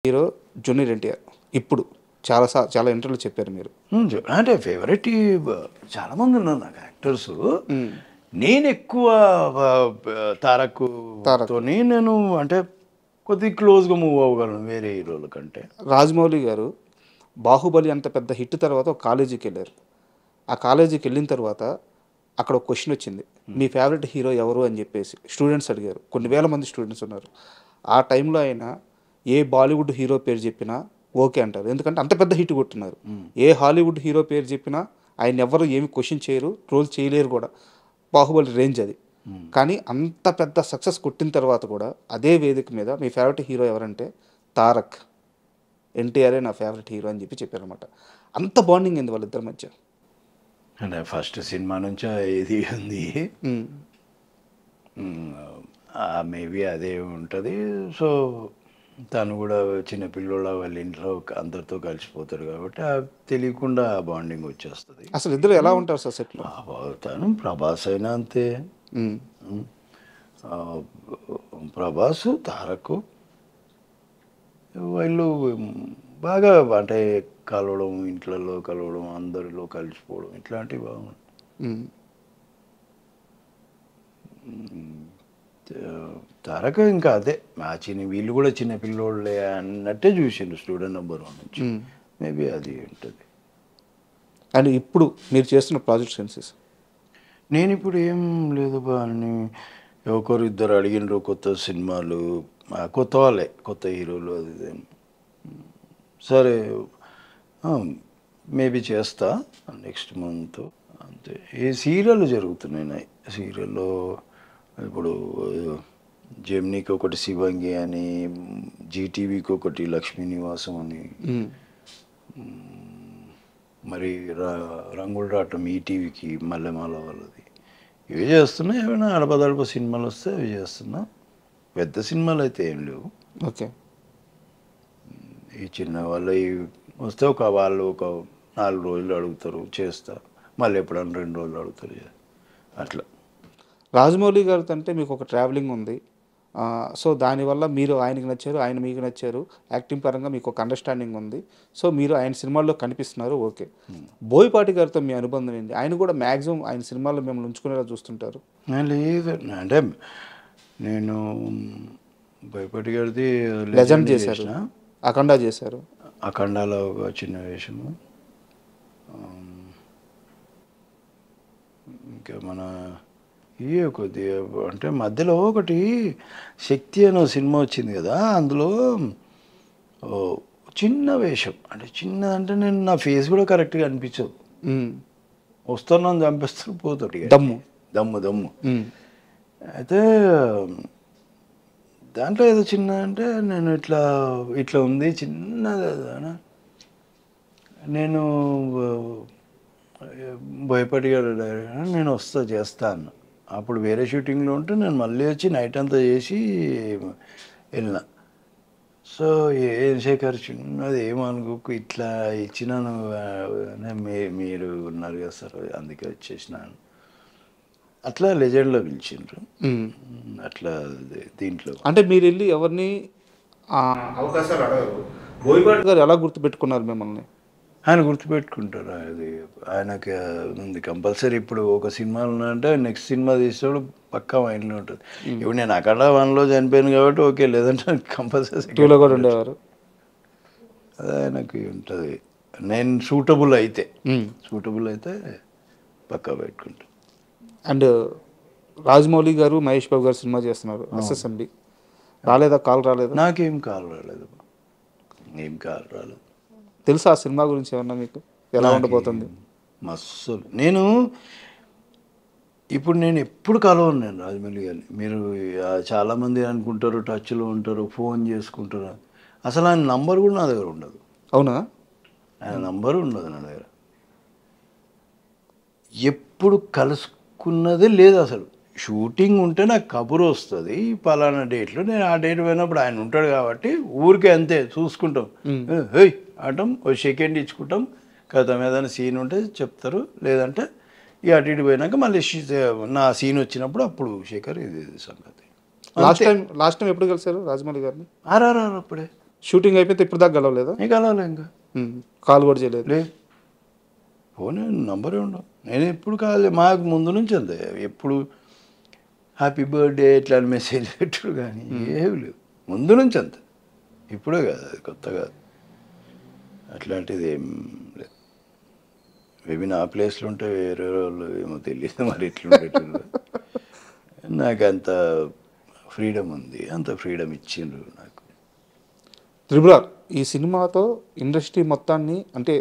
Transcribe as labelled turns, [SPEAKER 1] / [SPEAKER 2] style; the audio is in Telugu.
[SPEAKER 1] Hero junior NTR. ఇప్పుడు చాలా ఇంటర్వ్యూలో చెప్పారు మీరు.
[SPEAKER 2] అంటే ఫేవరెట్ చాలామంది ఉన్నారు నాకు యాక్టర్స్. నేను ఎక్కువ తారక్తోని నేను అంటే కొద్దిగా క్లోజ్గా మూవ్ అవ్వగలను వేరే హీరోల కంటే.
[SPEAKER 1] రాజమౌళి గారు బాహుబలి అంత పెద్ద హిట్ తర్వాత ఒక కాలేజీకి వెళ్ళారు. ఆ కాలేజీకి వెళ్ళిన తర్వాత అక్కడ ఒక క్వశ్చన్ వచ్చింది, మీ ఫేవరెట్ హీరో ఎవరు అని చెప్పేసి స్టూడెంట్స్ అడిగారు. కొన్ని వేల మంది స్టూడెంట్స్ ఉన్నారు. ఆ టైంలో ఆయన ఏ బాలీవుడ్ హీరో పేరు చెప్పినా ఓకే అంటారు, ఎందుకంటే అంత పెద్ద హిట్ కొట్టున్నారు. ఏ హాలీవుడ్ హీరో పేరు చెప్పినా ఆయన ఎవరు ఏమి క్వశ్చన్ చేయరు, ట్రోల్ చేయలేరు కూడా. బాహుబలి రేంజ్ అది. కానీ అంత పెద్ద సక్సెస్ కొట్టిన తర్వాత కూడా అదే వేదిక మీద మీ ఫేవరెట్ హీరో ఎవరంటే తారక్, ఎన్టీఆర్ఏ నా ఫేవరెట్ హీరో అని చెప్పారనమాట. అంత బాండింగ్ ఏంది వాళ్ళిద్దరి మధ్య?
[SPEAKER 2] అంటే ఫస్ట్ సినిమా నుంచి ఇది ఉంది, మేబీ అదే ఉంటుంది. సో తను కూడా చిన్నపిల్లోళ్ళ వాళ్ళ ఇంట్లో అందరితో కలిసిపోతారు కాబట్టి తెలియకుండా బాండింగ్ వచ్చేస్తుంది.
[SPEAKER 1] అసలు ఇద్దరు ఎలా ఉంటారు సార్ సెట్లో?
[SPEAKER 2] తను ప్రభాస్ అయినా అంతే. ప్రభాస్ తారక్ వీళ్ళు బాగా అంటే కలవడం, ఇంట్లలో కలవడం, అందరిలో కలిసిపోవడం ఇట్లాంటివి బాగుంటాయి. తారక ఇంకా అదే వీళ్ళు కూడా చిన్న పిల్లోళ్ళే అన్నట్టే చూసిండు స్టూడెంట్ నెంబర్ 1 నుంచి. మేబీ అది ఉంటుంది.
[SPEAKER 1] అండ్ ఇప్పుడు మీరు చేస్తున్న ప్రాజెక్ట్ సెన్సెస్?
[SPEAKER 2] నేను ఇప్పుడు ఏం లేదు అని ఒకరు ఇద్దరు అడిగినారు కొత్త సినిమాలు, కొత్త వాళ్ళే, కొత్త హీరోలు. అది సరే మేబీ చేస్తా నెక్స్ట్ మంత్ అంతే. ఏ సీరియల్ జరుగుతున్నాయి, సీరియల్లో ఇప్పుడు జెమినీకి ఒకటి శివంగి అని, జీటీవీకి ఒకటి లక్ష్మీ నివాసం అని, మరి రంగుల రాటం ఈటీవీకి మల్లెమాల వాళ్ళది. ఇవి చేస్తున్నా. ఏమైనా అడపదడప సినిమాలు వస్తే అవి చేస్తున్నా. పెద్ద సినిమాలు అయితే ఏం లేవు.
[SPEAKER 1] ఓకే.
[SPEAKER 2] ఈ చిన్న వాళ్ళు వస్తే వాళ్ళు ఒక 4 రోజులు అడుగుతారు, చేస్తా. మళ్ళీ ఎప్పుడన్నా 2 రోజులు అడుగుతారు, అట్లా.
[SPEAKER 1] రాజమౌళి గారితో అంటే మీకు ఒక ట్రావెలింగ్ ఉంది. సో దానివల్ల మీరు ఆయనకి నచ్చారు, ఆయన మీకు నచ్చారు. యాక్టింగ్ పరంగా మీకు ఒక అండర్స్టాండింగ్ ఉంది. సో మీరు ఆయన సినిమాల్లో కనిపిస్తున్నారు, ఓకే. బోయపాటి గారితో మీ అనుబంధం ఏంటి? ఆయన కూడా మ్యాక్సిమం ఆయన సినిమాల్లో మిమ్మల్ని ఉంచుకునేలా చూస్తుంటారు.
[SPEAKER 2] లేదు అంటే నేను బోయపాటి గారిది
[SPEAKER 1] లెజెండ్ చేశారు, అఖండ చేశారు.
[SPEAKER 2] అఖండాలో ఒక చిన్న వేషము. ఇంకా మన ఇవే కొద్దిగా అంటే మధ్యలో ఒకటి శక్తి అనే సినిమా వచ్చింది కదా, అందులో చిన్న వేషం. అంటే చిన్నదంటే నేను నా ఫేస్ కూడా కరెక్ట్గా అనిపించదు. వస్తున్నాను, చంపేస్తాను, పోతాడు. దమ్ము దమ్ము దమ్ము. అయితే దాంట్లో ఏదో చిన్న అంటే నేను ఇట్లా ఉంది చిన్నది. నేను భయపడిగాడు నేను చేస్తాను. అప్పుడు వేరే షూటింగ్లో ఉంటే నేను మళ్ళీ వచ్చి నైట్ అంతా చేసి వెళ్ళిన. సో ఏం శేఖర్ చిన్నది ఏమనుకోకు, ఇట్లా ఇచ్చినాను, మీరు ఉన్నారు కదా సార్, అందుకే వచ్చేసినాను. అట్లా లెజెండ్లో పిలిచిండ్రు. అట్లా దీంట్లో
[SPEAKER 1] అంటే మీరు వెళ్ళి ఎవరిని అవకాశాలు అడగరు. బోయపాటి గారు ఎలా గుర్తుపెట్టుకున్నారు మిమ్మల్ని?
[SPEAKER 2] ఆయన గుర్తుపెట్టుకుంటారు. అది ఆయనకి ఉంది కంపల్సరీ. ఇప్పుడు ఒక సినిమా ఉన్నాయంటే నెక్స్ట్ సినిమా తీసేవాడు పక్కా మైండ్లో ఉంటుంది. ఇప్పుడు నేను అఖండ 1లో చనిపోయాను కాబట్టి ఓకే, లేదంటే కంపల్సరీ
[SPEAKER 1] 2లో కూడా ఉండేవారు.
[SPEAKER 2] అది ఆయనకి ఉంటుంది. నేను సూటబుల్ అయితే పక్కా పెట్టుకుంటాను.
[SPEAKER 1] అండ్ రాజమౌళి గారు, మహేష్ బాబు గారు సినిమా చేస్తున్నారు, SSMB. రాలేదా? కాల్ రాలేదు?
[SPEAKER 2] నాకేం కాల్ రాలేదు, ఏం కాల్ రాలేదు.
[SPEAKER 1] తెలుసా ఆ సినిమా గురించి ఏమన్నా మీకు? ఎలా ఉండబోతుంది?
[SPEAKER 2] మస్తు. నేను ఎప్పుడు కలవను నేను రాజమౌళి గారిని. మీరు చాలామంది అనుకుంటారు టచ్లో ఉంటారు, ఫోన్ చేసుకుంటారు. అసలు ఆయన నంబర్ కూడా నా దగ్గర ఉండదు.
[SPEAKER 1] అవునా?
[SPEAKER 2] ఆయన నంబరు ఉండదు నా దగ్గర. ఎప్పుడు కలుసుకున్నదే లేదు అసలు. షూటింగ్ ఉంటే నాకు కబురు వస్తుంది, పలానా డేట్లో. నేను ఆ డేట్ పోయినప్పుడు ఆయన ఉంటాడు కాబట్టి ఊరికే అంతే చూసుకుంటాం. హేయ్ అంటాం, ఓ సెకండ్ ఇచ్చుకుంటాం, కథ ఏదైనా సీన్ ఉంటే చెప్తారు, లేదంటే ఇక అటు ఇటు పోయినాక మళ్ళీ నా సీన్ వచ్చినప్పుడు అప్పుడు శేఖర్ ఇది సంగతి.
[SPEAKER 1] లాస్ట్ టైం ఎప్పుడు కలిసారు రాజమౌళి గారిని?
[SPEAKER 2] ఆర్ఆర్ఆర్ అప్పుడే.
[SPEAKER 1] షూటింగ్ అయిపోతే ఇప్పుడు దాకా గలవలేదా?
[SPEAKER 2] నీకు అలా ఇంకా
[SPEAKER 1] కాల్ కూడా చేయలేదు?
[SPEAKER 2] లే ఫోన్ నంబరే ఉండవు. నేను ఎప్పుడు కాదు, మాకు ముందు నుంచి అంతే. ఎప్పుడు హ్యాపీ బర్త్డే ఇట్లా మెసేజ్ పెట్టుడు కానీ ఏమి లేవు ముందు నుంచి అంత. ఇప్పుడే కాదు, అది కొత్త కాదు, అట్లాంటిది ఏం లేదు. మేబీ నా ప్లేస్లో ఉంటే వేరే వాళ్ళు ఏమో తెలియదు మరి ఎట్లుండేటోళ్ళు. నాకు అంత ఫ్రీడమ్ ఉంది, అంత ఫ్రీడమ్ ఇచ్చిండ్రు నాకు.
[SPEAKER 1] త్రిబుల్ ఆర్ ఈ సినిమాతో ఇండస్ట్రీ మొత్తాన్ని అంటే